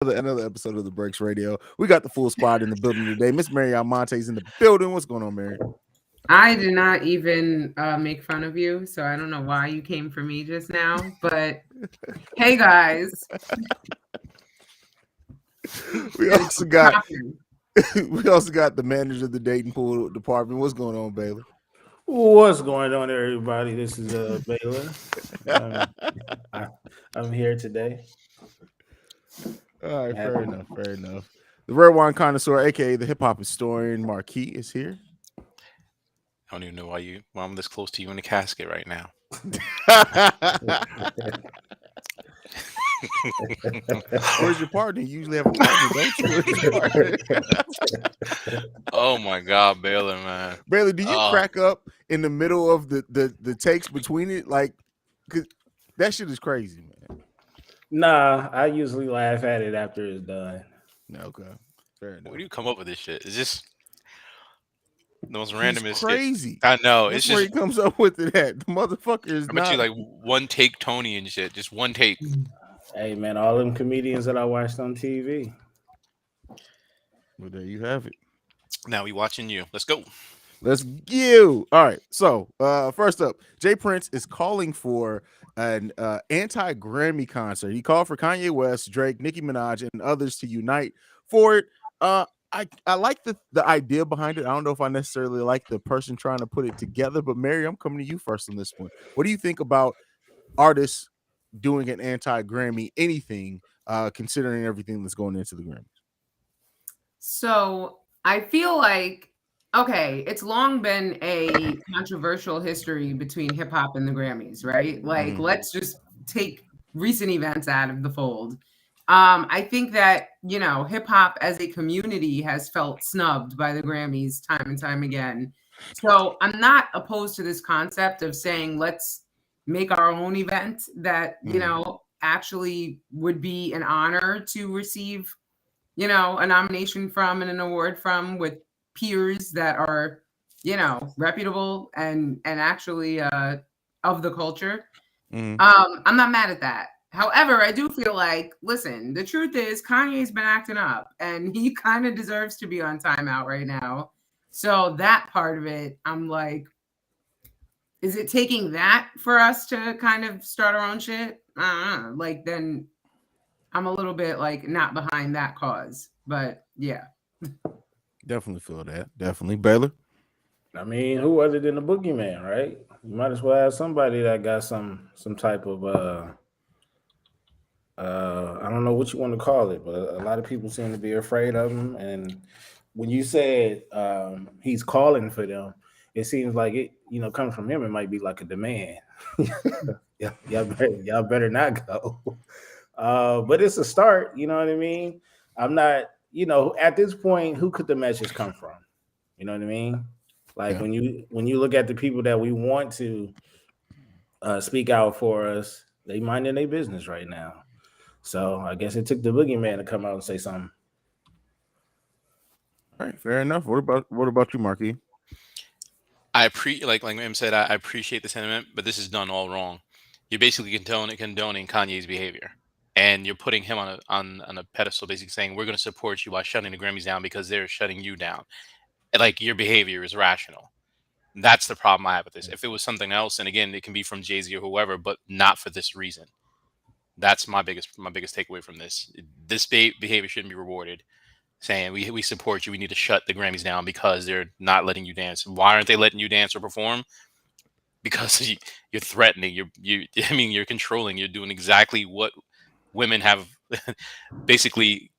another episode of the Breaks Radio. We got the full squad in the building today. Miss Mary Almonte's in the building. What's going on, Mary? I did not even make fun of you, so I don't know why you came for me just now. But hey, guys, We gotta also keep got popping. we also got the manager of the dating pool department. What's going on, Baylor? What's going on, everybody? This is Baylor. I, I'm here today. All right, fair Happy. enough. Fair enough. The red wine connoisseur, aka the hip hop historian, Marquis, is here. I don't even know why I'm this close to you in the casket right now. Where's your partner? You usually have a partner, don't you? Where's your partner? Oh my God, Baylor, man. Baylor, do you Oh, crack up in the middle of the takes between it? Like, 'cause that shit is crazy, man. Nah, I usually laugh at it after it's done. Okay, fair enough. where do you come up with this shit? Is this the most He's randomest shit? crazy. I know. That's It's where just he comes up with it at. The motherfucker is I bet you not. like one take Tony and shit. Just one take. Hey, man, all them comedians that I watched on TV. Well, there you have it. Now we watching you. Let's go. Let's go. All right. So, first up, Jay Prince is calling for an anti-Grammy concert. He called for Kanye West, Drake, Nicki Minaj, and others to unite for it. I like the idea behind it. I don't know if I necessarily like the person trying to put it together, but Mary, I'm coming to you first on this one. What do you think about artists doing an anti-Grammy anything, considering everything that's going into the Grammys? So I feel like, okay, it's long been a controversial history between hip hop and the Grammys, right? Like, let's just take recent events out of the fold. I think that, hip hop as a community has felt snubbed by the Grammys time and time again. So I'm not opposed to this concept of saying, let's make our own event that, actually would be an honor to receive a nomination from and an award from with peers that are, reputable and actually of the culture. I'm not mad at that. However, I do feel like, listen, the truth is Kanye's been acting up and he kind of deserves to be on timeout right now. So that part of it, I'm like, is it taking that for us to kind of start our own shit? Like, then I'm a little bit like not behind that cause, but yeah. Definitely feel that. Definitely, Baylor. I mean, who other than the boogeyman, right? You might as well have somebody that got some type of I don't know what you want to call it, but a lot of people seem to be afraid of him. And when you said he's calling for them, it seems like it, coming from him, it might be like a demand. Yeah, y'all better not go. But it's a start. You know what I mean? I'm not. At this point, who could the message come from? You know what I mean? Like Yeah. when you look at the people that we want to speak out for us, they minding their business right now. So I guess it took the boogeyman to come out and say something. All right, fair enough. What about you, Marquis? Like Ma'am said, I appreciate the sentiment, but this is done all wrong. You're basically condoning Kanye's behavior, and you're putting him on a pedestal, basically saying we're going to support you by shutting the Grammys down because they're shutting you down. And, like, your behavior is rational. That's the problem I have with this. If it was something else, and again, it can be from Jay-Z or whoever, but not for this reason. That's my biggest takeaway from this. This behavior shouldn't be rewarded. Saying we support you, we need to shut the Grammys down because they're not letting you dance. Why aren't they letting you dance or perform? Because you're threatening. I mean, you're controlling. You're doing exactly what women have basically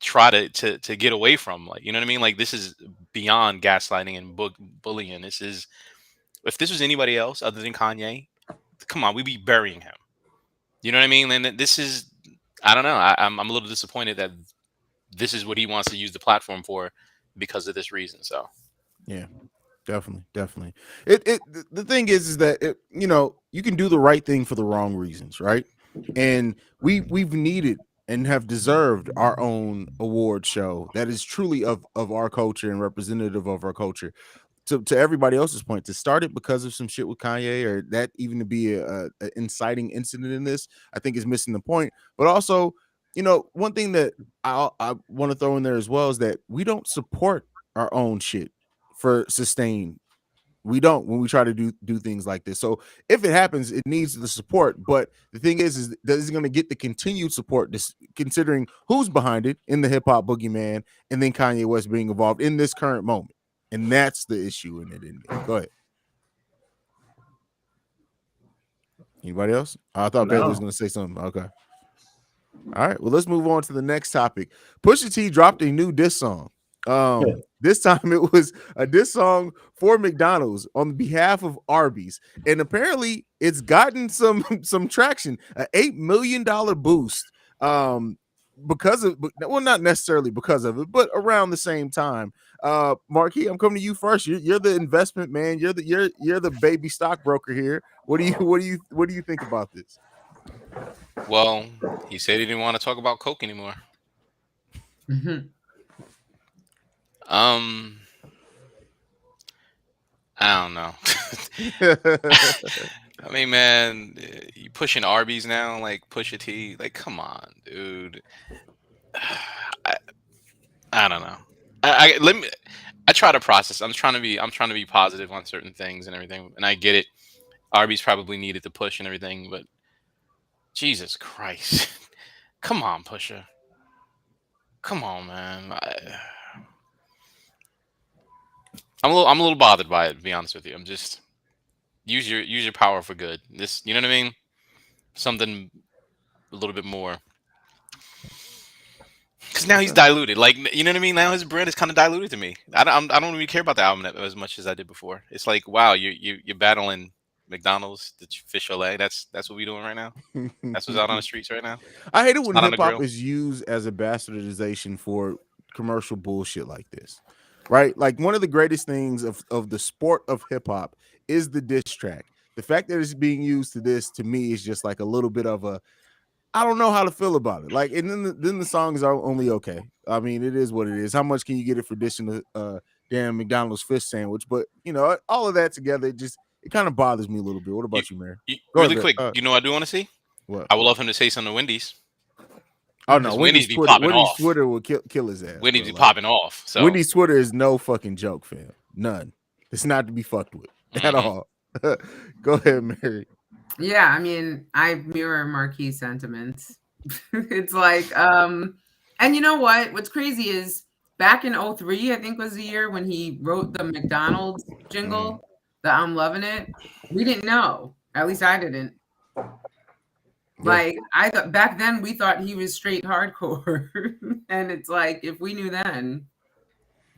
try to get away from. Like, you know what I mean? Like, this is beyond gaslighting and bullying. If this was anybody else other than Kanye, come on, we'd be burying him. You know what I mean? And this is, I don't know. I'm a little disappointed that this is what he wants to use the platform for because of this reason. So Yeah, definitely. The thing is that you can do the right thing for the wrong reasons, right? And we've needed and have deserved our own award show that is truly of our culture and representative of our culture. To everybody else's point, to start it because of some shit with Kanye, or that even to be a inciting incident in this, I think is missing the point. But also, one thing that I want to throw in there as well is that we don't support our own shit for sustain. We don't when we try to do things like this. So if it happens, it needs the support. But the thing is that it's going to get the continued support, considering who's behind it in the hip hop boogeyman, and then Kanye West being involved in this current moment, and that's the issue in it. In me, go ahead. Anybody else? I thought Bailey was going to say something. Okay. All right. Well, let's move on to the next topic. Pusha T dropped a new diss song. This time it was a diss song for McDonald's on behalf of Arby's, and apparently it's gotten some traction. An $8 million boost. Because of, well, not necessarily because of it, but around the same time. Marquis, I'm coming to you first. You're the investment man. You're the baby stockbroker here. What do you think about this? Well, he said he didn't want to talk about Coke anymore. Mm-hmm. I don't know. I mean, man, you pushing Arby's now, like Pusha T. Like, come on, dude. I don't know. I try to process. I'm trying to be positive on certain things and everything, and I get it. Arby's probably needed the push and everything, but Jesus Christ, come on, Pusha. Come on, man. I'm a little bothered by it, to be honest with you. I'm just use your power for good. This, you know what I mean? Something a little bit more. Because now he's diluted. Like, you know what I mean? Now his brand is kind of diluted to me. I don't really care about the album as much as I did before. It's like, wow, you're battling McDonald's, the fish fillet. That's what we're doing right now. That's what's out on the streets right now. I hate it when hip hop is used as a bastardization for commercial bullshit like this. Right? Like, one of the greatest things of the sport of hip hop is the diss track. The fact that it's being used to this, to me, is just like a little bit of a, I don't know how to feel about it. Like, and then the songs are only okay. I mean, it is what it is. How much can you get it for dishing a damn McDonald's fish sandwich? But all of that together, it kind of bothers me a little bit. What about you, Mary? Really quick, I do want to see? What? I would love him to say something to Wendy's. Oh no, Wendy's Twitter will kill his ass. Wendy's be popping off. So Wendy's Twitter is no fucking joke, fam. None. It's not to be fucked with at all. Go ahead, Mary. Yeah, I mean, I mirror Marquis sentiments. It's like, and you know what? What's crazy is back in 2003, I think was the year when he wrote the McDonald's jingle, the I'm Loving It. We didn't know. At least I didn't. Like, I thought back then we thought he was straight hardcore. And it's like, if we knew then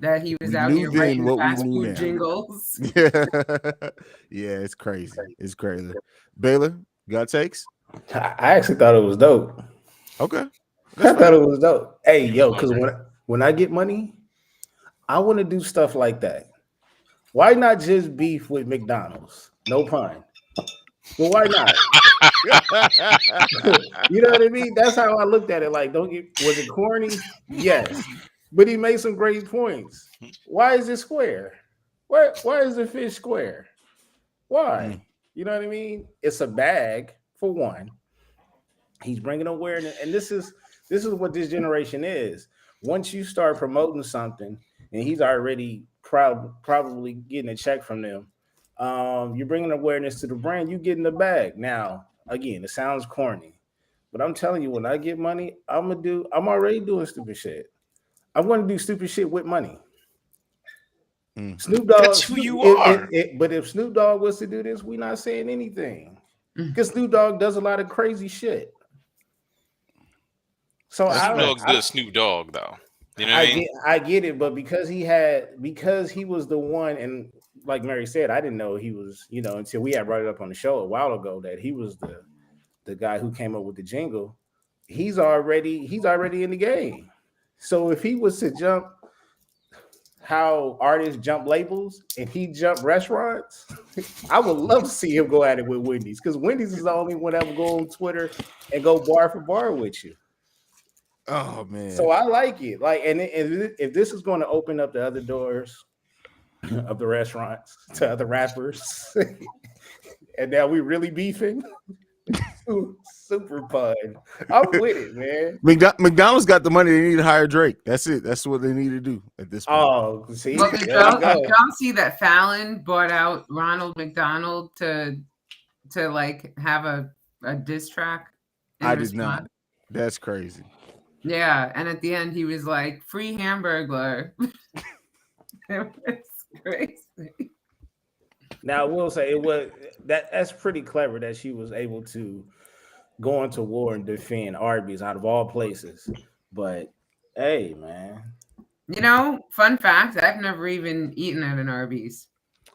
that he was out here writing fast food jingles. Yeah, it's crazy. It's crazy. Baylor, got takes? I actually thought it was dope. Okay. I thought it was dope. Hey, yo, because when I get money, I want to do stuff like that. Why not just beef with McDonald's? No pun. Well, why not? You know what I mean? That's how I looked at it. Like, was it corny? Yes. But he made some great points. Why is it square? Why is the fish square? Why? You know what I mean? It's a bag, for one. He's bringing awareness, and this is what this generation is. Once you start promoting something, and he's already probably getting a check from them, you're bringing awareness to the brand. You get in the bag. Now, again, it sounds corny, but I'm telling you, when I get money, I'm already doing stupid shit. I'm going to do stupid shit with money. Snoop Dogg. That's who you are. But if Snoop Dogg was to do this, we're not saying anything. Because Snoop Dogg does a lot of crazy shit. So Snoop Dogg's the Snoop Dogg, though. You know what I mean? I get it, but because he was the one, and like Mary said, I didn't know he was, until we had brought it up on the show a while ago that he was the guy who came up with the jingle. He's already in the game. So if he was to jump how artists jump labels and he jump restaurants, I would love to see him go at it with Wendy's, because Wendy's is the only one that will go on Twitter and go bar for bar with you. Oh man! So I like it. Like, and if this is going to open up the other doors of the restaurants to other rappers, and now we really beefing, Super pun. I'm with it, man. McDonald's got the money. They need to hire Drake. That's it. That's what they need to do at this point. Oh, see, Well, there you go. did y'all see that Fallon bought out Ronald McDonald to like have a diss track? I did not. That's crazy. Yeah, and at the end he was like, "Free Hamburglar." It was crazy. Now I will say that's pretty clever that she was able to go into war and defend Arby's out of all places. But hey, man, You know, fun fact: I've never even eaten at an Arby's.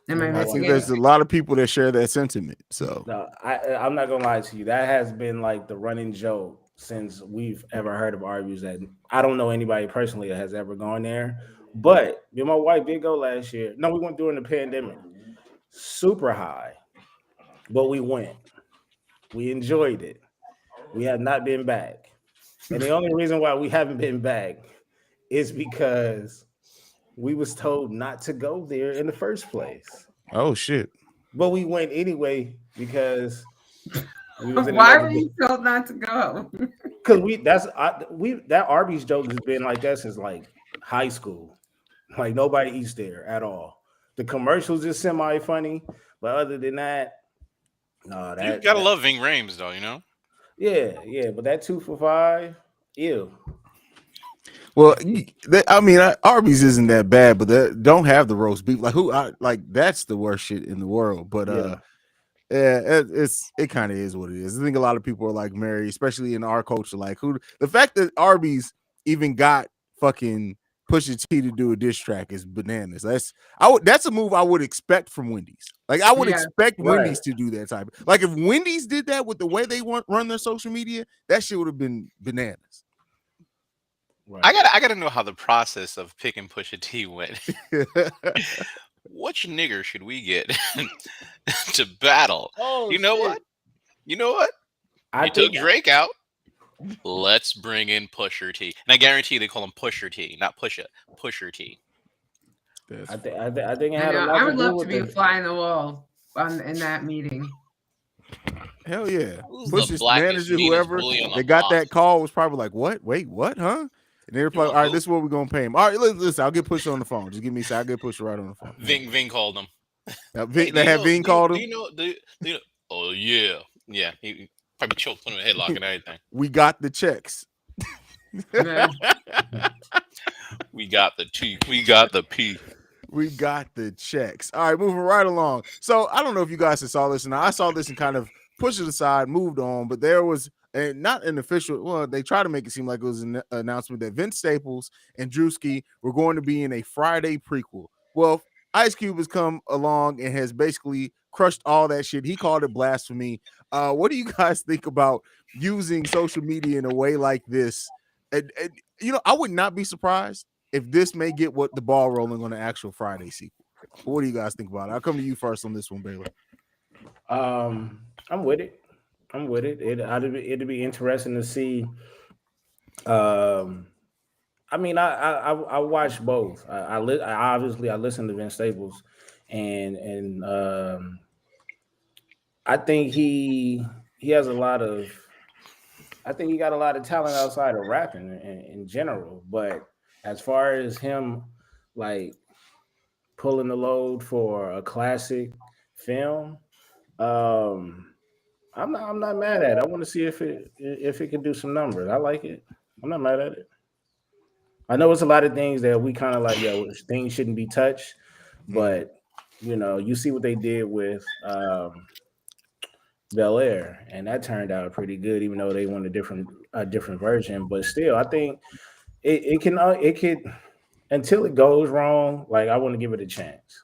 Am I I missing think it? there's a lot of people that share that sentiment. So no, I'm not gonna lie to you. That has been like the running joke since we've ever heard of Arby's. That I don't know anybody personally that has ever gone there. But me and my wife did go last year. No, we went during the pandemic. Super high, but we went. We enjoyed it. We have not been back. And the only reason why we haven't been back is because we was told not to go there in the first place. oh shit. But we went anyway because we was in Why another were you told not to go? because that Arby's joke has been like that since like high school. Like nobody eats there at all. The commercials is semi funny, but other than that, no, You gotta love Ving Rhames, though. You know. yeah. But that 2 for $5, ew. Well, I mean, Arby's isn't that bad, but they don't have the roast beef. Like that's the worst shit in the world. But yeah, it kind of is what it is. I think a lot of people are like Mary, especially in our culture. Like the fact that Arby's even got fucking Pusha T to do a diss track is bananas. That's a move I would expect from Wendy's. Like I would Yeah. expect Right. Wendy's to do that type. Like if Wendy's did that with the way they run their social media, that shit would have been bananas. Right. I gotta know how the process of picking Pusha T went. Which nigger should we get to battle? Oh, You know shit. what? You know what? I You took think Drake out. Let's bring in Pusher T. And I guarantee they call him Pusher T, not Pusha. Pusher T. I think it I had a know. lot I to would do love to with be a the fly in the wall in that meeting. Hell yeah. Who's the Pusha's blackest, manager, meanest whoever bully on the that got block? that call was probably like, what? Wait, what? Huh? And they're like, all right, this is what we're gonna pay him. All right, listen, I'll get Pusha on the phone. Just give me a second. I'll get Pusha right on the phone. Ving called him. Now, Hey, they have Ving called him. Do you know? Oh yeah, yeah. He probably choked, put him in a headlock and everything. We got the checks. Yeah. We got the T. We got the P. We got the checks. All right, moving right along. So I don't know if you guys saw this, and I saw this and kind of pushed it aside, moved on, but there was not an official. Well, they tried to make it seem like it was an announcement that Vince Staples and Drewski were going to be in a Friday prequel. Well, Ice Cube has come along and has basically crushed all that shit. He called it blasphemy. What do you guys think about using social media in a way like this? And I would not be surprised if this may get the ball rolling on the actual Friday sequel. What do you guys think about it? I'll come to you first on this one, Baylor. I'm with it. It'd be interesting to see. I mean, I watch both. I obviously listen to Vince Staples, and I think he has a lot of. I think he got a lot of talent outside of rapping in general, but as far as him like pulling the load for a classic film, I'm not mad at it. I want to see if it can do some numbers. I like it. I'm not mad at it. I know it's a lot of things that we kind of like, things shouldn't be touched, but you see what they did with Bel Air, and that turned out pretty good, even though they want a different version. But still, I think it could until it goes wrong. Like I want to give it a chance.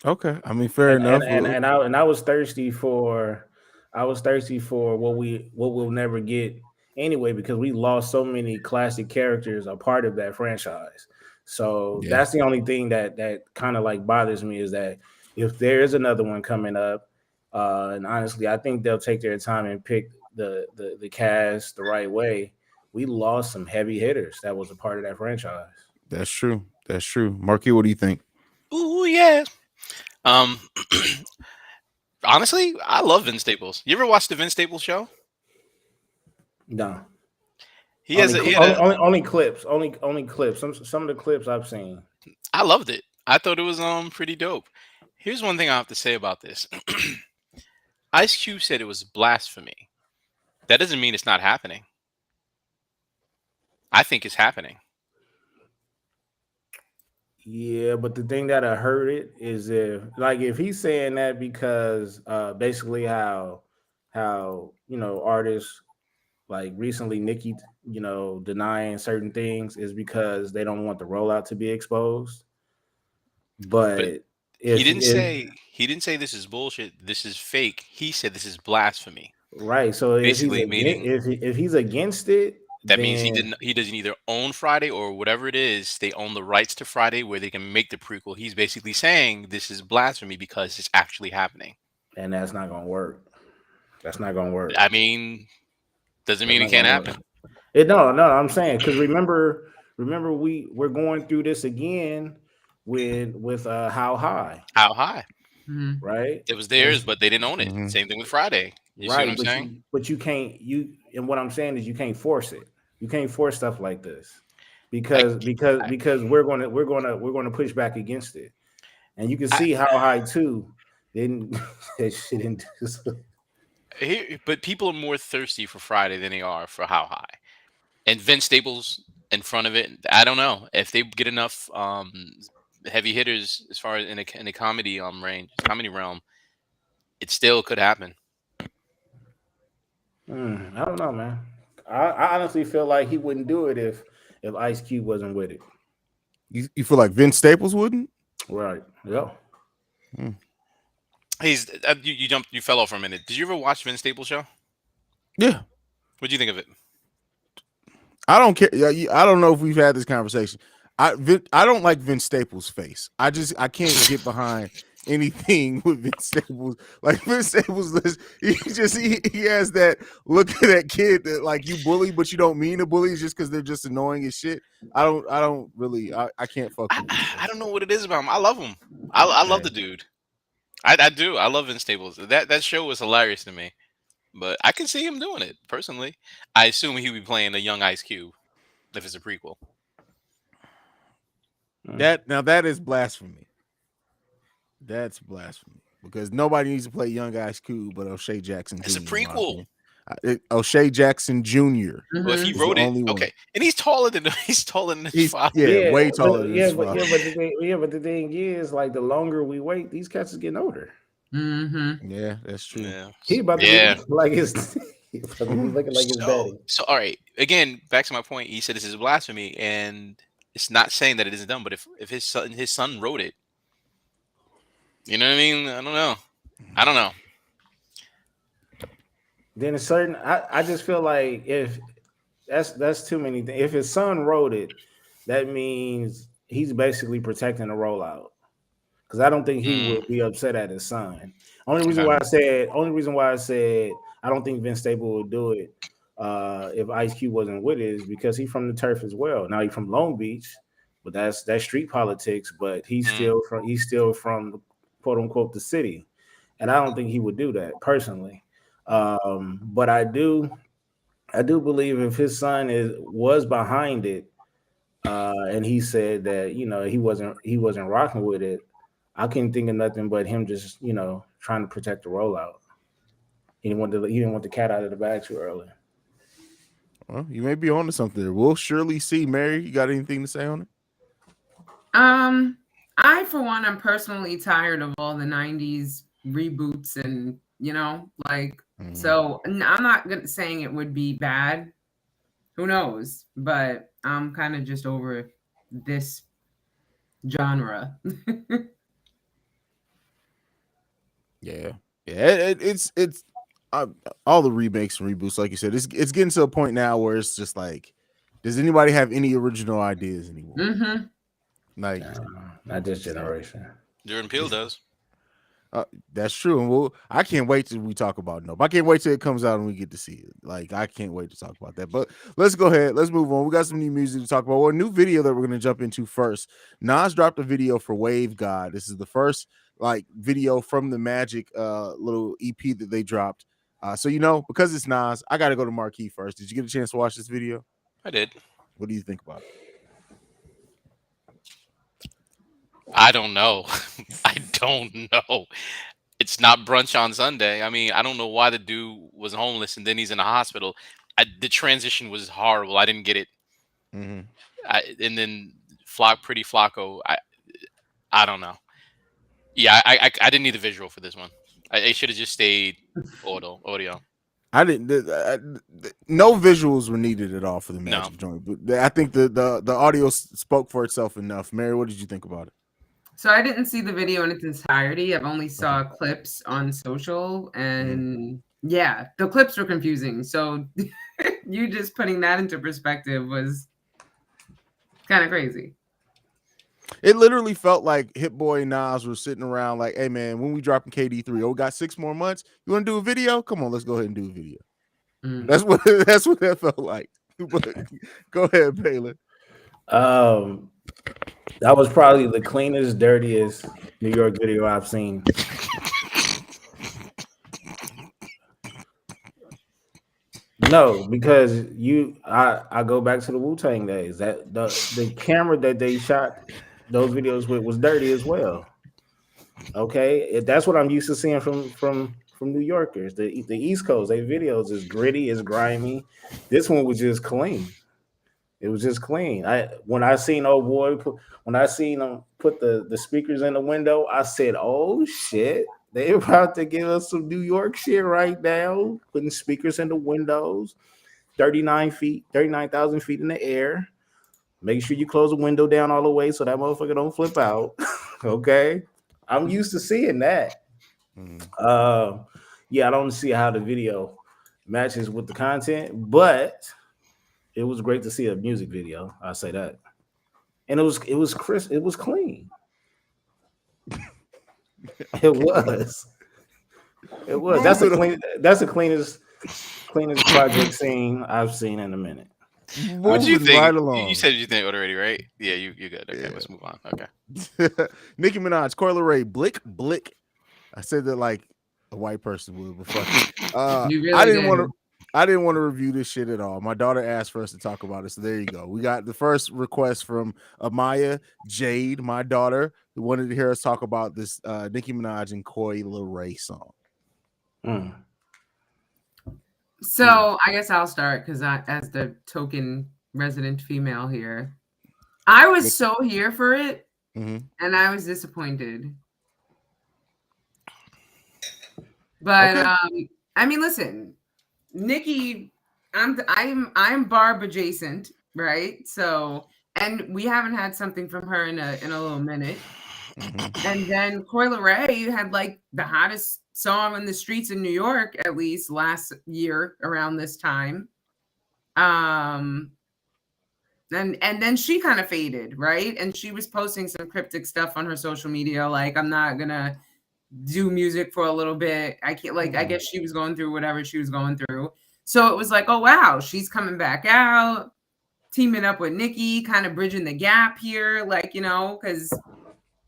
Okay, I mean, fair enough. And I was thirsty for what we'll never get anyway, because we lost so many classic characters, a part of that franchise. So that's the only thing that kind of like bothers me, is that if there is another one coming up, and honestly, I think they'll take their time and pick the cast the right way. We lost some heavy hitters that was a part of that franchise. That's true. Marquis, what do you think? Ooh yeah. Honestly, I love Vince Staples. You ever watch the Vince Staples show? No. He has Only, a, he had only, a only, only clips. Only clips. Some of the clips I've seen. I loved it. I thought it was pretty dope. Here's one thing I have to say about this. Ice Cube said it was blasphemy. That doesn't mean it's not happening. I think it's happening. Yeah, but the thing that I heard it is if he's saying that because basically how artists like recently Nicki denying certain things is because they don't want the rollout to be exposed. But But he if didn't if say he didn't say this is bullshit. This is fake. He said this is blasphemy. right, so if he's Basically against meaning if he's against it, that means then he doesn't either own Friday or whatever it is. They own the rights to Friday where they can make the prequel. He's basically saying this is blasphemy because it's actually happening. and that's not gonna work. That's not gonna work. I mean, doesn't That's mean not it can't gonna work. happen. No, I'm saying because remember we're going through this again with How High, How high? Mhm. right? It was theirs, but they didn't own it. Mhm. Same thing with Friday. You see what Right, I'm saying? but you can't and what I'm saying is you can't force it. You can't force stuff like this because I, because I, because we're gonna push back against it, and you can I, see How High too. Didn't that shit didn't do so. but people are more thirsty for Friday than they are for How High. And Vince Staples in front of it. I don't know if they get enough heavy hitters as far as in the comedy comedy realm. It still could happen. I don't know, man. I honestly feel like he wouldn't do it if Ice Cube wasn't with it. You feel like Vince Staples wouldn't? Right. Yeah. He's you fell off for a minute. Did you ever watch Vince Staples show? Yeah. What'd you think of it? I don't care. I don't know if we've had this conversation. I don't like Vince Staples' face. I can't get behind anything with Vince Staples. Like Vince Staples, he has that look at that kid that like you bully, but you don't mean to bully just because they're just annoying as shit. I don't really. I can't fuck with him. I don't know what it is about him. I love him. I love the dude. I do. I love Vince Staples. That show was hilarious to me. But I can see him doing it personally. I assume he would be playing a young Ice Cube if it's a prequel. That is blasphemy. That's blasphemy because nobody needs to play young Ice Cube but O'Shea Jackson Jr. It's a prequel. O'Shea Jackson Jr. Well, if he is wrote the it, only one. okay, and he's taller than his father. Way taller than his but father. but the thing is, like the longer we wait, these cats is getting older. Mm-hmm. Yeah, that's true. Yeah. He about to be like his he about to be looking like his daddy. So all right. Again, back to my point. He said this is blasphemy, and it's not saying that it isn't done. But if his son wrote it, you know what I mean? I don't know. Then a certain I just feel like if that's too many things. If his son wrote it, that means he's basically protecting the rollout. Because I don't think he would be upset at his son. Only reason why I said I don't think Vince Staples would do it if Ice Cube wasn't with it is because he's from the turf as well. Now he's from Long Beach, but that's street politics. But he's still from quote unquote the city, and I don't think he would do that personally. But I do believe if his son was behind it, and he said that he wasn't rocking with it, I couldn't think of nothing but him just trying to protect the rollout. He didn't want the cat out of the bag too early. Well, you may be on to something there. We'll surely see. Mary, you got anything to say on it? I for one am personally tired of all the 90s reboots and so I'm not saying it would be bad. Who knows? But I'm kind of just over this genre. Yeah. It's all the remakes and reboots, like you said, it's getting to a point now where it's just like, does anybody have any original ideas anymore? Mm-hmm. Like, not this generation. Jordan Peele does. That's true, and I can't wait till we talk about Nope. I can't wait till it comes out and we get to see it. Like, I can't wait to talk about that. But let's go ahead. Let's move on. We got some new music to talk about. Well, a new video that we're going to jump into first. Nas dropped a video for Wave God. This is the first like video from the Magic little EP that they dropped. So because it's Nas, I got to go to Marquee first. Did you get a chance to watch this video? I did. What do you think about it? I don't know. I don't know. It's not brunch on Sunday. I mean, I don't know why the dude was homeless and then he's in the hospital. The transition was horrible. I didn't get it. Mm-hmm. And then Pretty Flacco. I don't know. Yeah, I didn't need the visual for this one. I should have just stayed audio. I didn't. No visuals were needed at all for the Magic joint, but I think the audio spoke for itself enough. Mary, what did you think about it? So I didn't see the video in its entirety. I've only saw clips on social, and yeah, the clips were confusing. So you just putting that into perspective was kind of crazy. It literally felt like Hit Boy and Nas were sitting around like, "Hey man, when we dropping KD3? Oh, we got 6 more months. You want to do a video? Come on, let's go ahead and do a video." That's what that felt like. But go ahead, Palin. That was probably the cleanest, dirtiest New York video I've seen. No, because I go back to the Wu-Tang days. That the camera that they shot those videos with was dirty as well. Okay, that's what I'm used to seeing from New Yorkers. The East Coast, their videos is gritty, is grimy. This one was just clean. It was just clean. When I seen old boy him put the speakers in the window, I said, "Oh shit, they about to give us some New York shit right now." Putting speakers in the windows, 39,000 feet in the air. Make sure you close the window down all the way so that motherfucker don't flip out. Okay, I'm used to seeing that. Yeah, I don't see how the video matches with the content, but it was great to see a music video. I say that, and it was crisp. It was clean. It was. It was. That's the cleanest project scene I've seen in a minute. What do you think? Right along. You said you think already, right? Yeah, you good. Okay, let's move on. Okay. Nicki Minaj, Coil Ray, Blick. I said that like a white person would, but fuck. You really I didn't want to review this shit at all. My daughter asked for us to talk about it, so there you go. We got the first request from Amaya Jade, my daughter, who wanted to hear us talk about this Nicki Minaj and Coil Ray song. So I guess I'll start because as the token resident female here, I was so here for it, and I was disappointed. But okay. I mean, listen, Nicki, I'm Barb adjacent, right? So, and we haven't had something from her in a little minute. And then Coil Ray had like the hottest song on the streets in New York, at least last year around this time. And then she kind of faded, right? And she was posting some cryptic stuff on her social media, like, I'm not gonna do music for a little bit. I can't, like, I guess she was going through whatever she was going through. So it was like, oh wow, she's coming back out, teaming up with Nicki, kind of bridging the gap here, like, because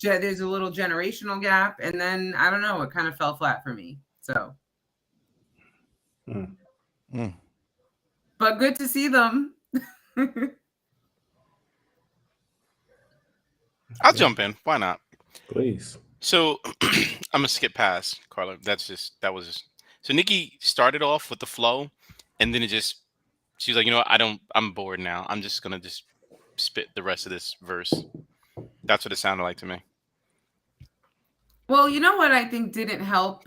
there's a little generational gap. And then I don't know, it kind of fell flat for me. So but good to see them. I'll jump in. Why not? Please. So I'm gonna skip past Carla. So Nicki started off with the flow, and then she was like, I'm bored now. I'm just gonna just spit the rest of this verse. That's what it sounded like to me. Well, you know what I think didn't help?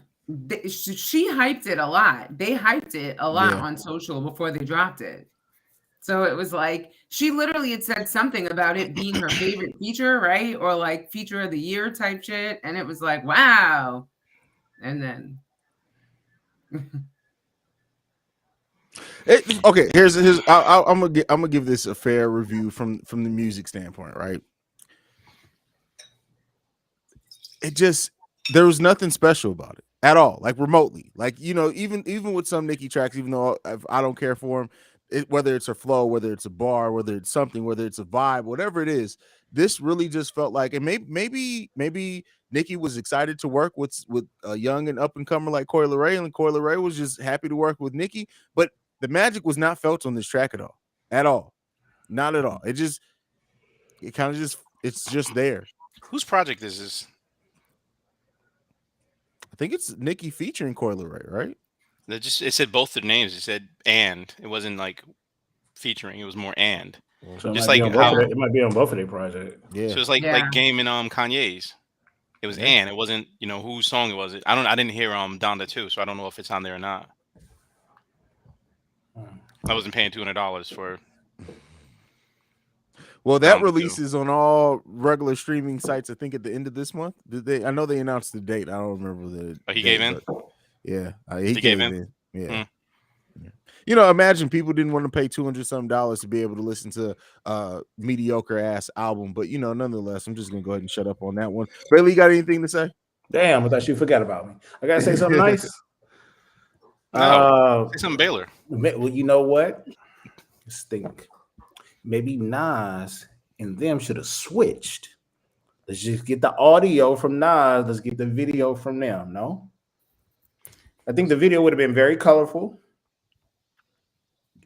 She hyped it a lot. They hyped it a lot on social before they dropped it. So it was like, she literally had said something about it being her favorite feature, right? Or like feature of the year type shit. And it was like, wow. And then. Okay, here's I'm gonna give this a fair review from the music standpoint, right? There was nothing special about it at all, like remotely. Like, even with some Nicki tracks, even though I don't care for them, whether it's a flow, whether it's a bar, whether it's something, whether it's a vibe, whatever it is, this really just felt like, and maybe Nicki was excited to work with a young and up and comer like Coi Leray, and Coi Leray was just happy to work with Nicki. But the magic was not felt on this track at all, not at all. It's just there. Whose project is this? I think it's Nicki featuring Coi Leray, right? It said both their names. It said and. It wasn't like featuring. It was more and. So it Just might be like on both how of it might be on both of their projects. Yeah. So it's like Yeah. Game and Kanye's. It was Yeah. and. It wasn't whose song it was. I didn't hear Donda too, so I don't know if it's on there or not. I wasn't paying $200 for. Well, that Donda releases on all regular streaming sites. I think at the end of this month. Did they? I know they announced the date. I don't remember the. Oh, he date, gave in? but yeah, he gave gave in? in. Yeah. Hmm. Yeah. Imagine people didn't want to pay $200 to be able to listen to a mediocre ass album, but nonetheless, I'm just gonna go ahead and shut up on that one. Bailey, you got anything to say? Damn, I thought you forgot about me. I gotta say something nice. No, say something Baylor. Well, you know what? Let's think. Maybe Nas and them should have switched. Let's just get the audio from Nas. Let's get the video from them. No, I think the video would have been very colorful.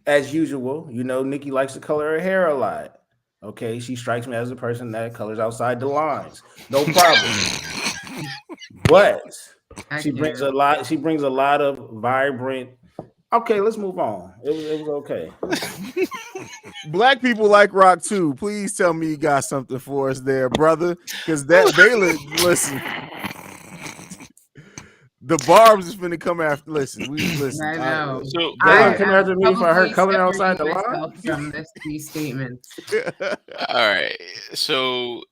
As usual, Nicki likes to color her hair a lot. Okay, she strikes me as a person that colors outside the lines. No problem. But she brings a lot. She brings a lot of vibrant. Okay, let's move on. It was okay. Black people like rock too. Please tell me you got something for us there, brother. Because that Baylor, listen. The Barbs is finna come after. Listen. I know. So They come after me for her coloring outside the line. line. From these statements. all right. So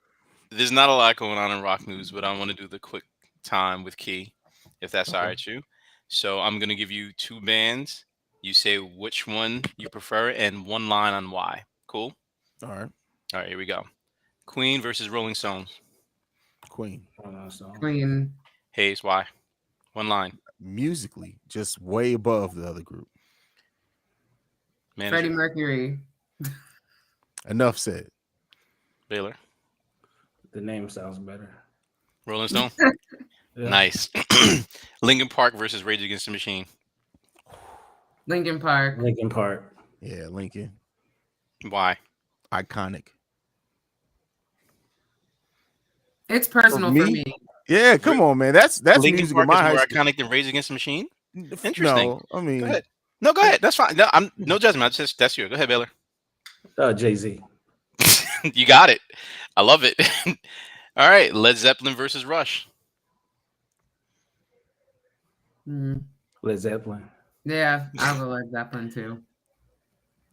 there's not a lot going on in rock news, but I want to do the quick time with Key, if that's all right with you. So I'm gonna give you two bands. You say which one you prefer and one line on why. Cool? All right. All right, here we go. Queen versus Rolling Stones. Queen. Queen. Hayes, why? One line. Musically, just way above the other group. Manager. Freddie Mercury. Enough said. Baylor. The name sounds better. Rolling Stone. Yeah. Nice. Linkin Park versus Rage Against the Machine. Linkin Park. Linkin Park. Yeah, Linkin. Why? Iconic. It's personal for me. Yeah, come on, man. That's Linkin music Park in my high is more school. iconic than Rage Against the Machine. Interesting. No, I mean, Go ahead. No, go ahead. That's fine. No, I'm no judgment. That's you. Go ahead, Baylor. Jay-Z. You got it. I love it. All right, Led Zeppelin versus Rush. Led Zeppelin. Yeah, I'll go Led Zeppelin too.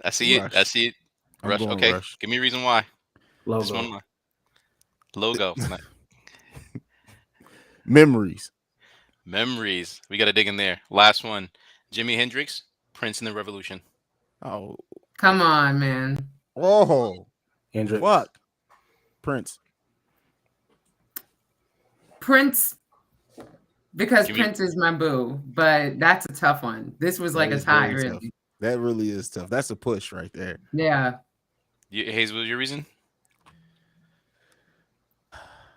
I see Rush. it. I see it. I'm Rush. going Okay, Rush. give me a reason why. Logo. Just one line. Logo. Memories. Memories. We got to dig in there. Last one. Jimi Hendrix, Prince and the Revolution. Oh, Come on, man. oh, Hendrix. fuck. Prince. Prince, because Give me- Prince is my boo, but that's a tough one. This was like That a is tie, very really. tough. That really is tough. That's a push right there. Yeah. Hayes, what was your reason?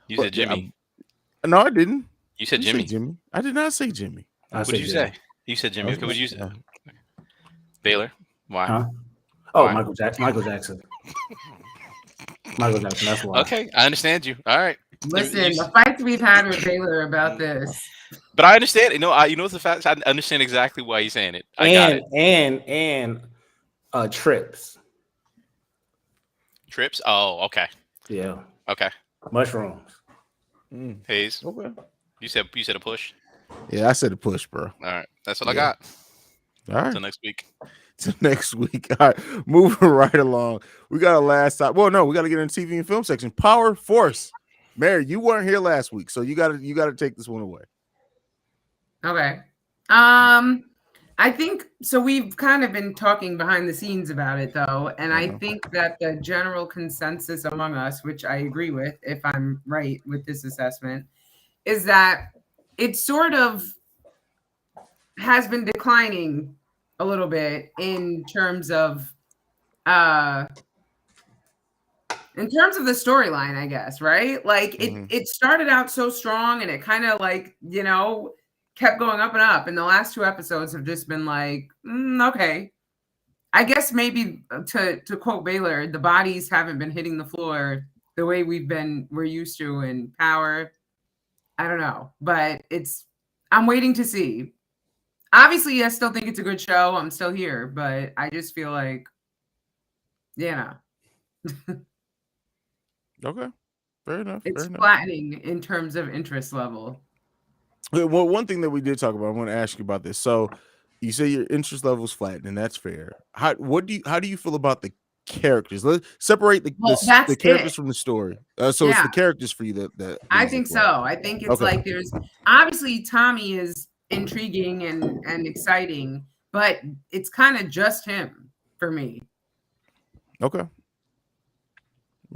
You But, said Jimmy. No, I didn't. You said You Jimmy. Jimmy. I did not say Jimmy. What did you say? You said Jimmy. Okay, what did you say? Baylor. Why? Huh? Oh, Why? Michael Jackson. Michael Jackson. Michael Jackson. That's why. Okay, I understand you. All right. Listen, the fights we've had with Taylor about this. But I understand. You know what's the fact? I understand exactly why he's saying it. I got it. And trips. Trips. Oh, okay. Yeah. Okay. Mushrooms. Hayes. Okay. You said a push. Yeah, I said a push, bro. All right. That's what I got. All right. Until next week. Till next week. All right. Moving right along. We got a last time. Well, no, we got to get in the TV and film section. Power Force. Mary, you weren't here last week, so you gotta take this one away. Okay. I think so. We've kind of been talking behind the scenes about it, though, and I think that the general consensus among us, which I agree with, if I'm right with this assessment, is that it sort of has been declining a little bit in terms of In terms of the storyline, I guess, right? Like Mhm. it started out so strong and it kind of like, kept going up and up. And the last 2 episodes have just been like, okay. I guess maybe to quote Baylor, the bodies haven't been hitting the floor the way we're used to in Power. I don't know, but I'm waiting to see. Obviously, I still think it's a good show. I'm still here, but I just feel like, Okay. Fair enough. it's Fair enough. flattening in terms of interest level. Well, one thing that we did talk about, I want to ask you about this. So, you say your interest level's flat, and that's fair. How do you feel about the characters? Let's separate Well, the that's characters it. from the story. So it's Yeah, the characters for you that I leaves it think so. flat. I think it's Okay. like there's obviously Tommy is intriguing and exciting, but it's kind of just him for me. Okay.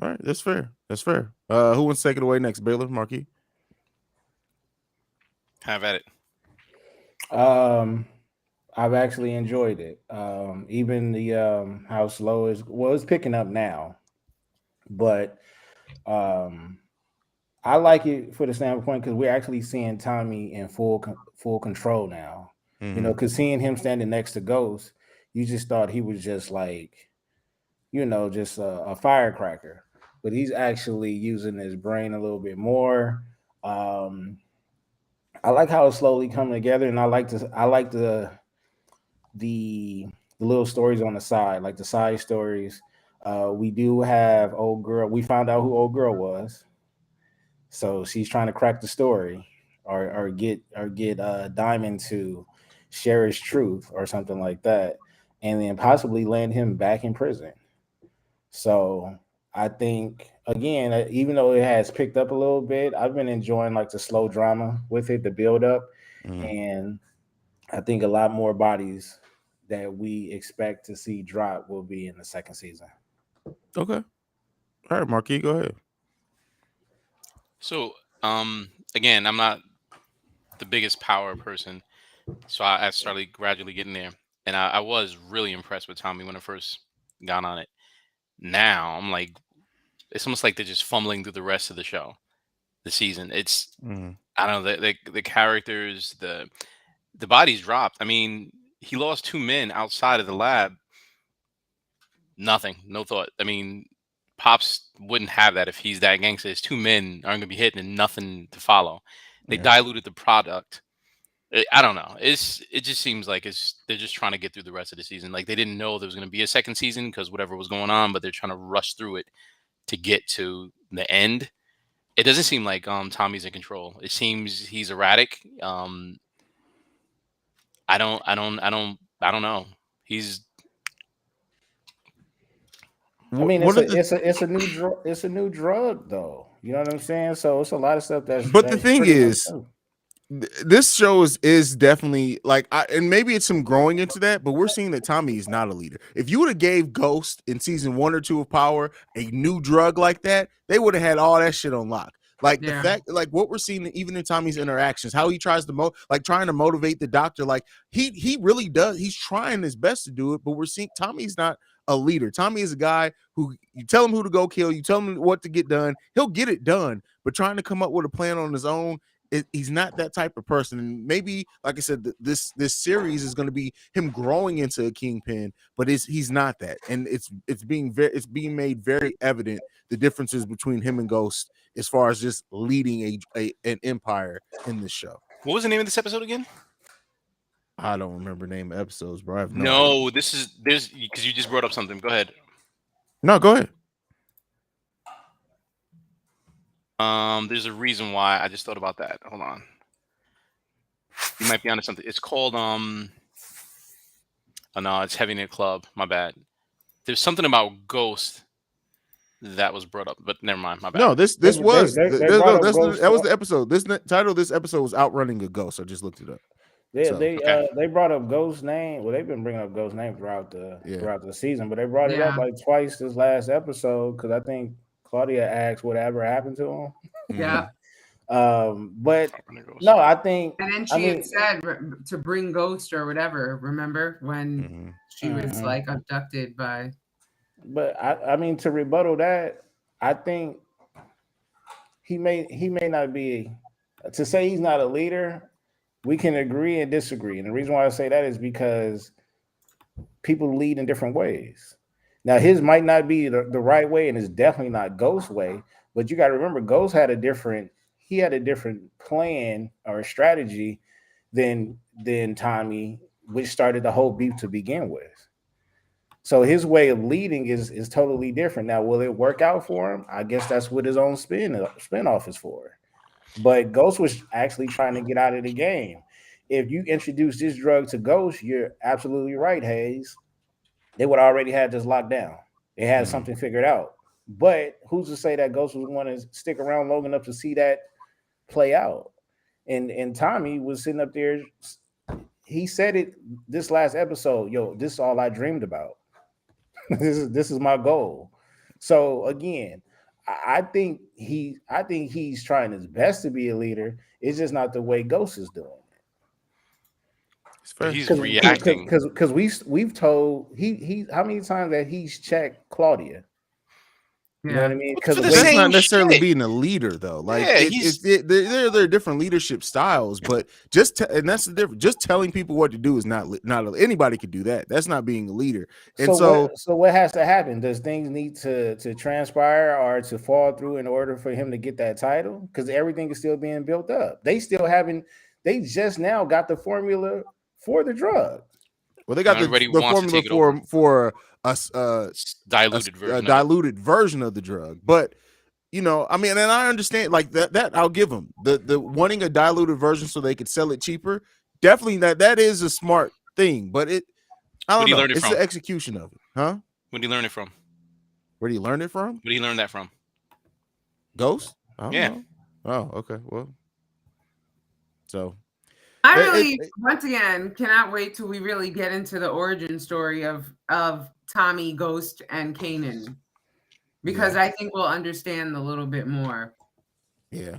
All right. That's fair. That's fair. Who wants to take it away next? Baylor, Marquis? Have at it. I've actually enjoyed it. Even the how slow it's picking up now, but I like it for the standpoint because we're actually seeing Tommy in full control now. Mhm. Because seeing him standing next to Ghost, you just thought he was just like, just a firecracker, but he's actually using his brain a little bit more. Um, I like how it's slowly coming together, and I like the the little stories on the side, like the side stories. We do have old girl. We found out who old girl was, so she's trying to crack the story, or get Diamond to share his truth or something like that, and then possibly land him back in prison. So I think again, even though it has picked up a little bit, I've been enjoying like the slow drama with it, the build up, Mhm. and I think a lot more bodies that we expect to see drop will be in the second season. Okay. All right, Marquis, go ahead. So, again, I'm not the biggest Power person, so I started gradually getting there, and I was really impressed with Tommy when I first got on it. Now I'm like, it's almost like they're just fumbling through the rest of the show, the season. It's Mhm. I don't know the characters, the bodies dropped. I mean, he lost 2 men outside of the lab. Nothing, no thought. I mean, Pops wouldn't have that if he's that gangster. His 2 men aren't gonna be hitting and nothing to follow. They Yeah. diluted the product. I don't know. It just seems like they're just trying to get through the rest of the season. Like they didn't know there was going to be a second season because whatever was going on, but they're trying to rush through it to get to the end. It doesn't seem like Tommy's in control. It seems he's erratic. I don't know. He's I mean, What are the it's a new drug though. You know what I'm saying? So it's a lot of stuff But the that's thing pretty much is, new. this show is definitely like and maybe it's him growing into that, but we're seeing that Tommy is not a leader. If you would have gave Ghost in season 1 or 2 of Power a new drug like that, they would have had all that shit on lock. Like the Yeah. fact, like what we're seeing even in Tommy's interactions, how he tries to trying to motivate the doctor, like he really does. He's trying his best to do it, but we're seeing Tommy's not a leader. Tommy is a guy who you tell him who to go kill, you tell him what to get done, he'll get it done. But trying to come up with a plan on his own, he's not that type of person. And maybe, like I said, this series is going to be him growing into a kingpin, but he's not that. And it's being made very evident the differences between him and Ghost as far as just leading an empire in this show. What was the name of this episode again? I don't remember name of episodes, bro. I have no idea. No, there's because you just brought up something. Go ahead. No, go ahead. There's a reason why I just thought about that. Hold on. You might be onto something. It's called oh no, it's Heavy Knit Club. My bad. There's something about Ghost that was brought up, but never mind. My bad. No, this They was brought up Ghost. that was the episode. Title of this episode was Outrunning a Ghost. I just looked it up. They brought up Ghost's name. Well, they've been bringing up Ghost's name throughout the season, but they brought it up like twice this last episode because I think Claudia asked whatever happened to him. Yeah. But no, I think. And then she had said to bring Ghost or whatever. Remember when she was like abducted by. But I mean, to rebuttal that, I think he may not be, to say he's not a leader. We can agree and disagree, and the reason why I say that is because people lead in different ways. Now, his might not be the right way, and it's definitely not Ghost's way. But you got to remember, Ghost had a different plan or a strategy than Tommy, which started the whole beef to begin with. So his way of leading is totally different. Now, will it work out for him? I guess that's what his own spinoff is for. But Ghost was actually trying to get out of the game. If you introduce this drug to Ghost, you're absolutely right, Hayes. They would already had this locked down. They had something figured out. But who's to say that Ghost was going to stick around long enough to see that play out? And Tommy was sitting up there. He said it this last episode. Yo, this is all I dreamed about. this is my goal. So again, I think he's trying his best to be a leader. It's just not the way Ghost is doing But he's it. reacting. Because we've told he how many times that he's checked Claudia. You know what I mean? Because that's not necessarily being a leader, though. Like, there are different leadership styles, but and that's the difference. Just telling people what to do is not anybody could do that. That's not being a leader. And so what has to happen? Does things need to transpire or to fall through in order for him to get that title? Because everything is still being built up. They still haven't. They just now got the formula for the drug. Well, they got the formula for a diluted version of the drug. But I mean, and I understand like that I'll give them the wanting a diluted version so they could sell it cheaper. Definitely that is a smart thing, but I don't know. It's the execution of it, huh? Where did he learn it from? Where did he learn it from? Where did he learn that from? Ghost? I don't know. Oh, okay. Well, so I really, once again, cannot wait till we really get into the origin story of Tommy, Ghost, and Kanan, because I think we'll understand a little bit more. Yeah.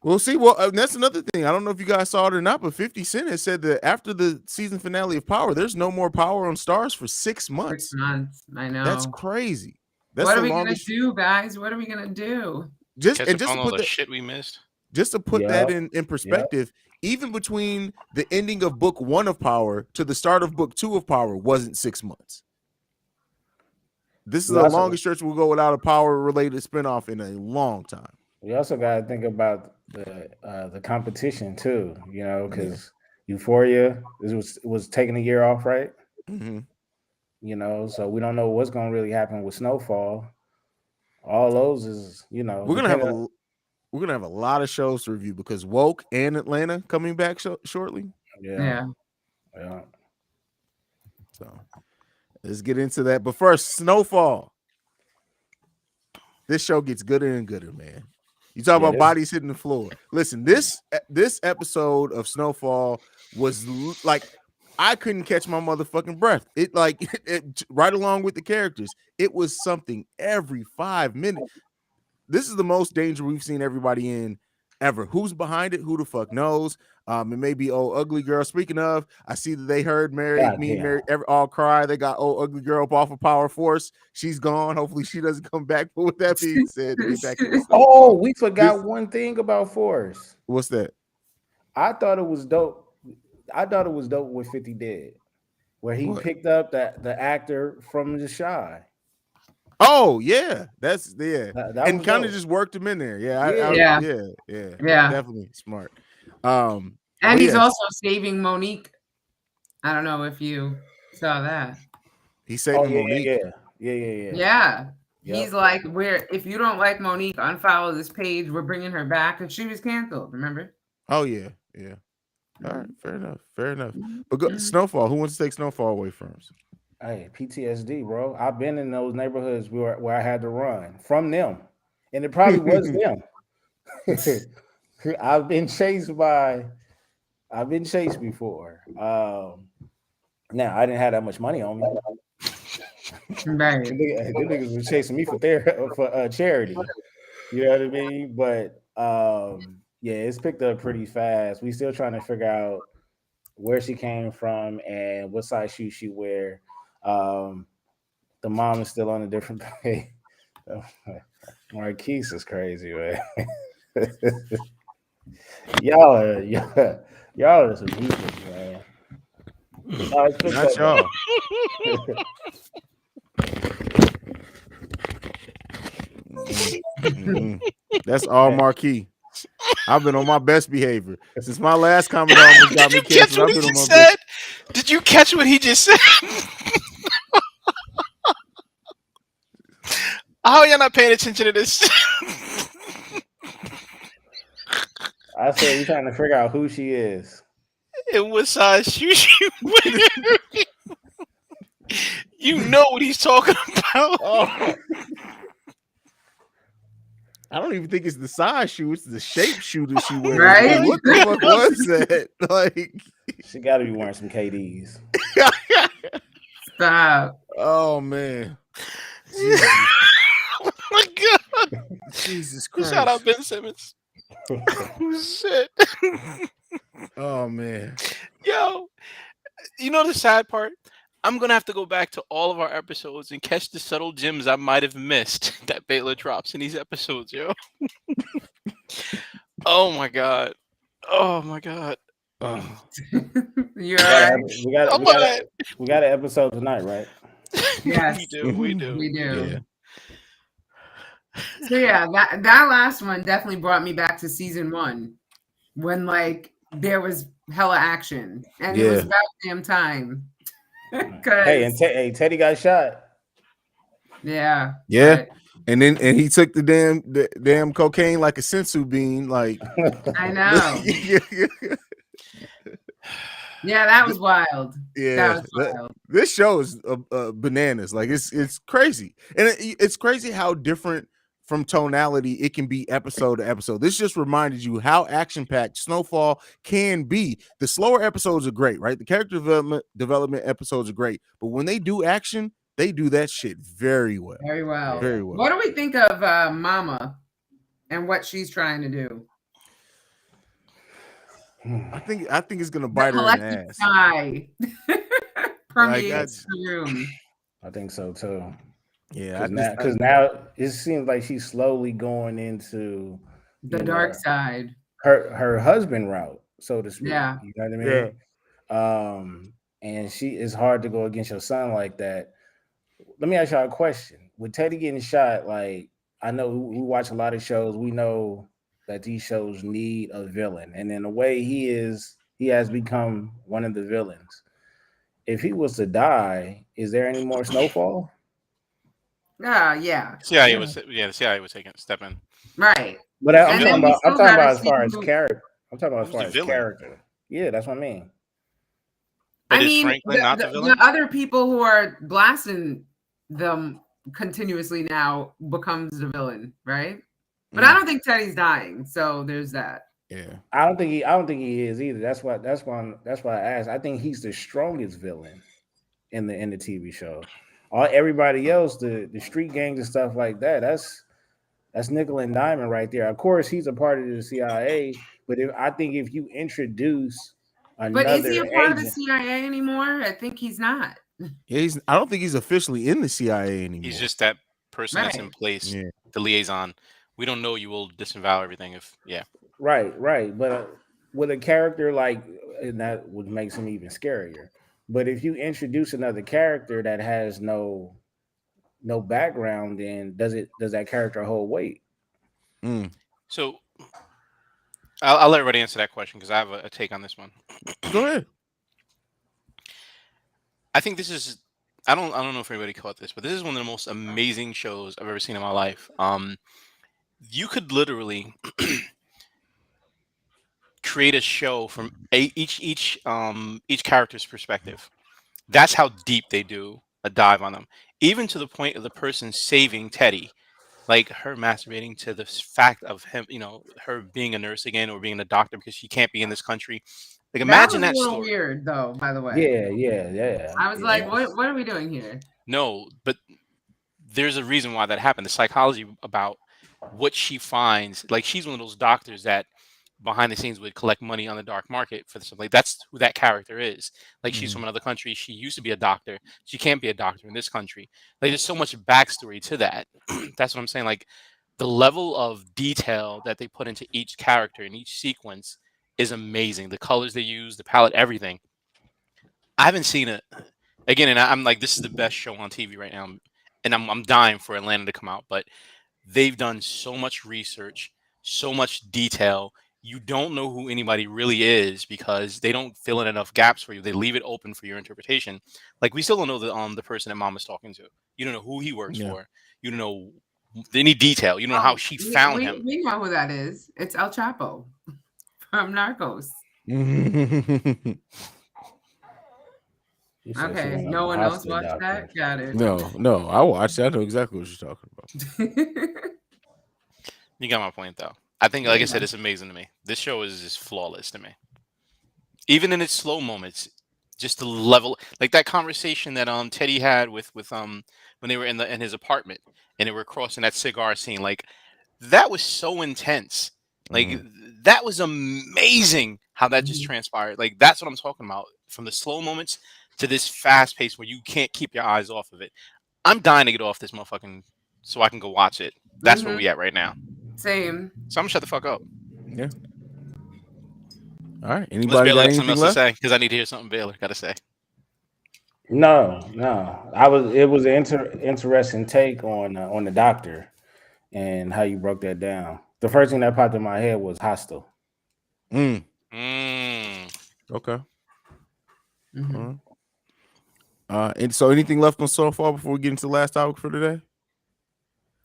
We'll see. Well, that's another thing. I don't know if you guys saw it or not, but 50 Cent has said that after the season finale of Power, there's no more Power on Stars for 6 months. 6 months. I know. That's crazy. What are we gonna do, guys? What are we gonna do? Just to put all the shit we missed. Just to put that in perspective, even between the ending of book 1 of Power to the start of book 2 of Power wasn't 6 months. This is the longest stretch we'll go without a Power-related spinoff in a long time. We also got to think about the competition too, because Euphoria was taking a year off, right? Mm-hmm. So we don't know what's going to really happen with Snowfall. All those is, we're gonna have a lot of shows to review because Woke and Atlanta coming back shortly. Yeah. So let's get into that. But first, Snowfall. This show gets gooder and gooder, man. You talk about bodies hitting the floor. Listen, this episode of Snowfall was like I couldn't catch my motherfucking breath. It right along with the characters. It was something every 5 minutes. This is the most danger we've seen everybody in ever. Who's behind it? Who the fuck knows? It may be old ugly girl. Speaking of, I see that they heard Mary all cry. They got old ugly girl up off of Power Force. She's gone. Hopefully she doesn't come back. But with that being said, get back we forgot one thing about Force. What's that? I thought it was dope. With 50 Dead, where he picked up the actor from The Shy. Oh yeah, that's and kind of just worked him in there. Yeah, definitely smart. And he's also saving Monique. I don't know if you saw that. He's saving Monique. Yeah. He's like, if you don't like Monique, unfollow this page. We're bringing her back, and she was canceled. Remember? Oh yeah. All right, fair enough. But Snowfall. Who wants to take Snowfall away from us? Hey, PTSD, bro. I've been in those neighborhoods where I had to run from them, and it probably was them. I've been chased before. Now I didn't have that much money on me. Right. The niggas were chasing me for charity. You know what I mean? But it's picked up pretty fast. We still trying to figure out where she came from and what size shoes she wear. the mom is still on a different page. Marquise is crazy, man. y'all are some heathens, man. All right, fix Not that y'all. That's all Marquis. I've been on my best behavior since my last comment almost got me Did you catch canceled. what I've he been on just my best. said? Did you catch what he just said? How are you not paying attention to this? I said we're trying to figure out who she is. And what size shoes you wear? You know what he's talking about. Oh. I don't even think it's the size shoe; it's the shape shoe that she wears. Right? Like, what the fuck was that? Like, She got to be wearing some KDs. Stop. oh man, Jesus, Oh my god! Jesus Christ! Shout out Ben Simmons. Shit. Oh man. Yo, you know the sad part? I'm gonna have to go back to all of our episodes and catch the subtle gems I might have missed that Baylor drops in these episodes, yo. Oh my god. Oh my god. Oh. You're all right. We got an episode tonight, right? Yes. We do. We do. Yeah. So yeah, that last one definitely brought me back to season 1 when like there was hella action and it was about damn time. Hey, and Teddy got shot. Yeah. Yeah. And he took the damn cocaine like a sensu bean. Like I know. Yeah, that was wild. Yeah, that was wild. This show is bananas. Like it's crazy, and it's crazy how different from tonality it can be episode to episode. This just reminded you how action packed Snowfall can be. The slower episodes are great, right? The character development episodes are great, but when they do action, they do that shit very well. Very well. Very well. What do we think of Mama and what she's trying to do? I think it's gonna bite her in the ass. Eye permeates the room. I think so too. Yeah, because now it seems like she's slowly going into the dark side, her husband route, so to speak. Yeah, you know what I mean. And it's hard to go against your son like that. Let me ask y'all a question: with Teddy getting shot, like I know we watch a lot of shows, we know that these shows need a villain, and in a way, he has become one of the villains. If he was to die, is there any more Snowfall? Yeah. CIA was the CIA was step in. Right. But I'm talking about as far as character. I'm talking about as far as character. Yeah, that's what I mean. But is Franklin not the villain? The other people who are blasting them continuously now becomes the villain, right? But I don't think Teddy's dying, so there's that. Yeah, I don't think he is either. That's why I asked. I think he's the strongest villain in the TV show. Everybody else, the street gangs and stuff like that, that's nickel and diamond right there. Of course, he's a part of the CIA, but I think if you introduce another, but is he a part of the CIA anymore? I think he's not. Yeah, I don't think he's officially in the CIA anymore. He's just that person that's in place, the liaison. We don't know. You will disavow everything if Right. But with a character like, and that would make him even scarier. But if you introduce another character that has no background, then does that character hold weight? So I'll let everybody answer that question because I have a take on this one. Go ahead. I think this is I don't know if anybody caught this, but this is one of the most amazing shows I've ever seen in my life. You could literally create a show from each character's perspective. That's how deep they do a dive on them, even to the point of the person saving Teddy, like her masturbating to the fact of him, her being a nurse again or being a doctor because she can't be in this country. Like imagine that was a story. little weird, though. By the way, yeah. I was like, what are we doing here? No, but there's a reason why that happened. The psychology about what she finds, like she's one of those doctors that behind the scenes would collect money on the dark market for this. Like that's who that character is. Like she's from another country. She used to be a doctor. She can't be a doctor in this country. Like there's so much backstory to that. That's what I'm saying. Like the level of detail that they put into each character in each sequence is amazing. The colors they use, the palette, everything. I haven't seen it again, and I'm like, this is the best show on TV right now, and I'm dying for Atlanta to come out. But they've done so much research, so much detail. You don't know who anybody really is because they don't fill in enough gaps for you. They leave it open for your interpretation. Like we still don't know the person that Mom is talking to. You don't know who he works for. You don't know any detail. You don't know how she found him. We know who that is. It's El Chapo from Narcos. Okay, no one else watched that? Got it. No, I watched it. I know exactly what you're talking about. You got my point, though. I think, like I said, it's amazing to me. This show is just flawless to me. Even in its slow moments, just the level, like that conversation that Teddy had with when they were in his apartment and they were crossing that cigar scene, like that was so intense. Like that was amazing how that just transpired. Like that's what I'm talking about. From the slow moments to this fast pace where you can't keep your eyes off of it. I'm dying to get off this motherfucking so I can go watch it. That's where we at right now. Same. So I'm gonna shut the fuck up. Yeah. All right. Anybody got anything else left? to say? Because I need to hear something Baylor got to say. No. It was an interesting take on the doctor and how you broke that down. The first thing that popped in my head was hostile. Okay. And so anything left on so far before we get into the last topic for today?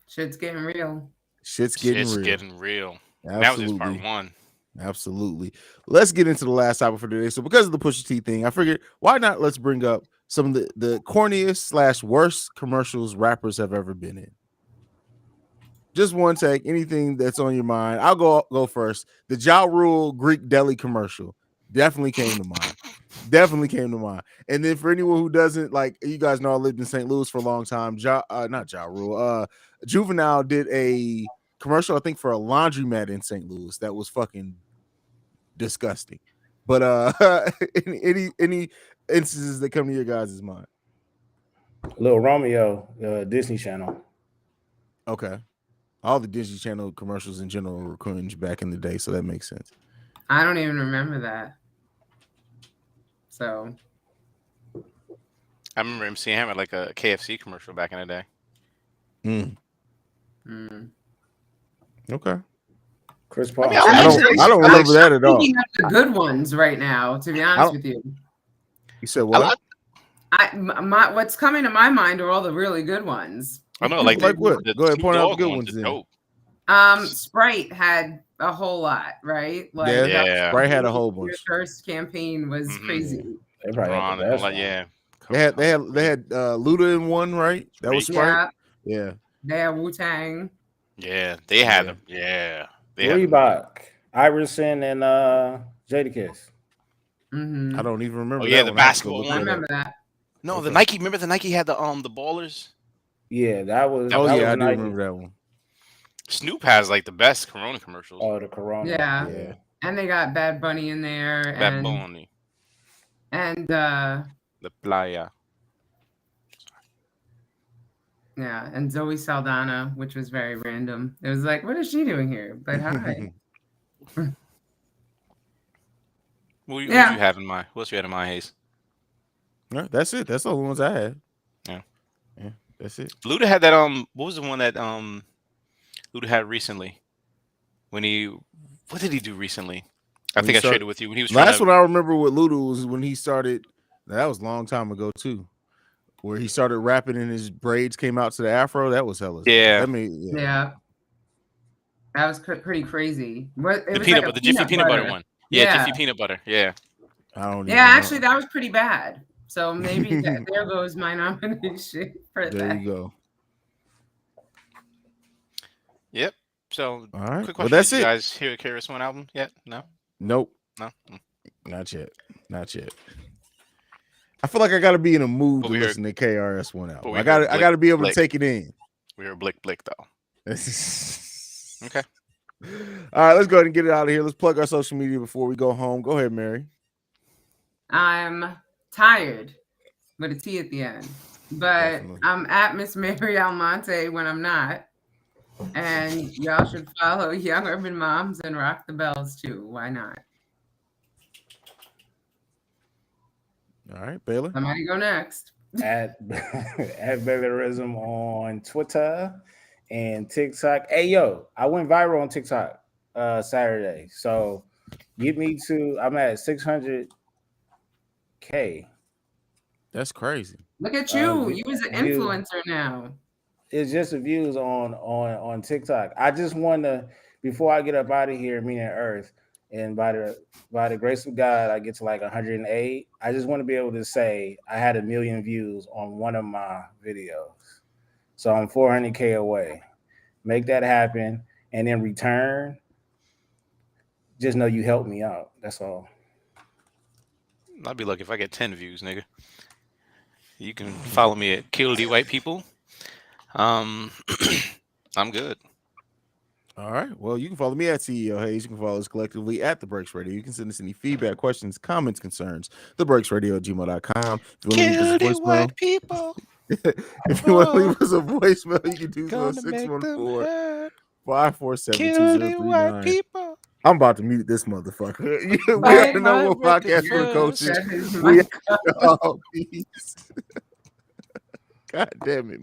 Shit's getting real. Shit's getting real. Absolutely. That was just part one. Absolutely. Let's get into the last topic for today. So because of the Pusha T thing, I figured why not let's bring up some of the corniest / worst commercials rappers have ever been in. Just one take, anything that's on your mind. I'll go first. The Ja Rule Greek Deli commercial definitely came to mind. And then for anyone who doesn't, like, you guys know I lived in St. Louis for a long time. Not Ja Rule. Juvenile did a commercial, I think, for a laundromat in St. Louis that was fucking disgusting. But any instances that come to your guys' mind? Little Romeo, Disney Channel. Okay. All the Disney Channel commercials in general were cringe back in the day, so that makes sense. I don't even remember that. So I remember seeing him at like a KFC commercial back in the day. Okay. Chris Paul. I don't remember that at all. Speaking of the good ones right now, to be honest with you. You said what? What's coming to my mind are all the really good ones. I know, like what? Go ahead, point out the good ones. Sprite had a whole lot, right? Like, yeah. Sprite had a whole bunch. Their first campaign was crazy. They probably had the best one. Yeah. They had Luda in one, right? That was Sprite. Yeah. They had Wu-Tang. Yeah, they had them. Yeah. Reebok, Iverson, and Jadakiss. I don't even remember. Oh yeah, the basketball one. I remember that. No, the Nike. Remember the Nike had the ballers. Yeah, that was. I do Nike. remember that one. Snoop has like the best Corona commercials. Oh, the Corona. Yeah. And they got Bad Bunny in there. Bad Bunny. And the Playa. Yeah, and Zoe Saldana, which was very random. It was like, what is she doing here? But hi. What you have in mind? What else you had in mind, Hayes? No, that's it. That's all the ones I had. Yeah, that's it. Luda had that. What was the one that Luda had recently? What did he do recently? I think I shared it with you when he was. Last one I remember with Luda was when he started. That was a long time ago too. Where he started rapping and his braids came out to the afro. That was hella. Yeah. Yeah. That was pretty crazy. The Jiffy peanut butter one. Yeah, Jiffy peanut butter. Yeah. Actually, that was pretty bad. So maybe there goes my nomination for that. There you go. Yep. So, all right. Quick question. Well, that's Did it. you guys hear the KRS-One album yet? No? Nope. No? Not yet. I feel like I got to be in a mood to listen to KRS-One album. I got to be able to take it in. We heard Blick though. Okay. All right, let's go ahead and get it out of here. Let's plug our social media before we go home. Go ahead, Mary. I'm tired with a T at the end. But Definitely. I'm at Miss Mary Almonte when I'm not. And y'all should follow Young Urban Moms and Rock the Bells too. Why not? All right, Baylor. Somebody go next. At Baylerism on Twitter and TikTok. Hey yo, I went viral on TikTok Saturday. So get me to I'm at 600K. That's crazy. Look at you. view- You was an view- influencer now. It's just the views on TikTok. I just want to, before I get up out of here, meaning Earth, and by the grace of God, I get to like 108. I just want to be able to say I had 1 million views on one of my videos. So I'm 400K away. Make that happen, and in return, just know you helped me out. That's all. I'd be lucky if I get 10 views, nigga. You can follow me at Kill the White People. I'm good. All right. Well, you can follow me at CEO Hayes. You can follow us collectively at The Breaks Radio. You can send us any feedback, questions, comments, concerns, thebreaksradio@gmail.com. If you want to leave us a voicemail, people. if you want to leave us a voicemail, you can do so Gonna at make them 614 hurt. 547 Kill the white 2039. people. I'm about to mute this motherfucker. We Bite are the my number one podcast for the record coaches. That is We my are all peace. God damn it,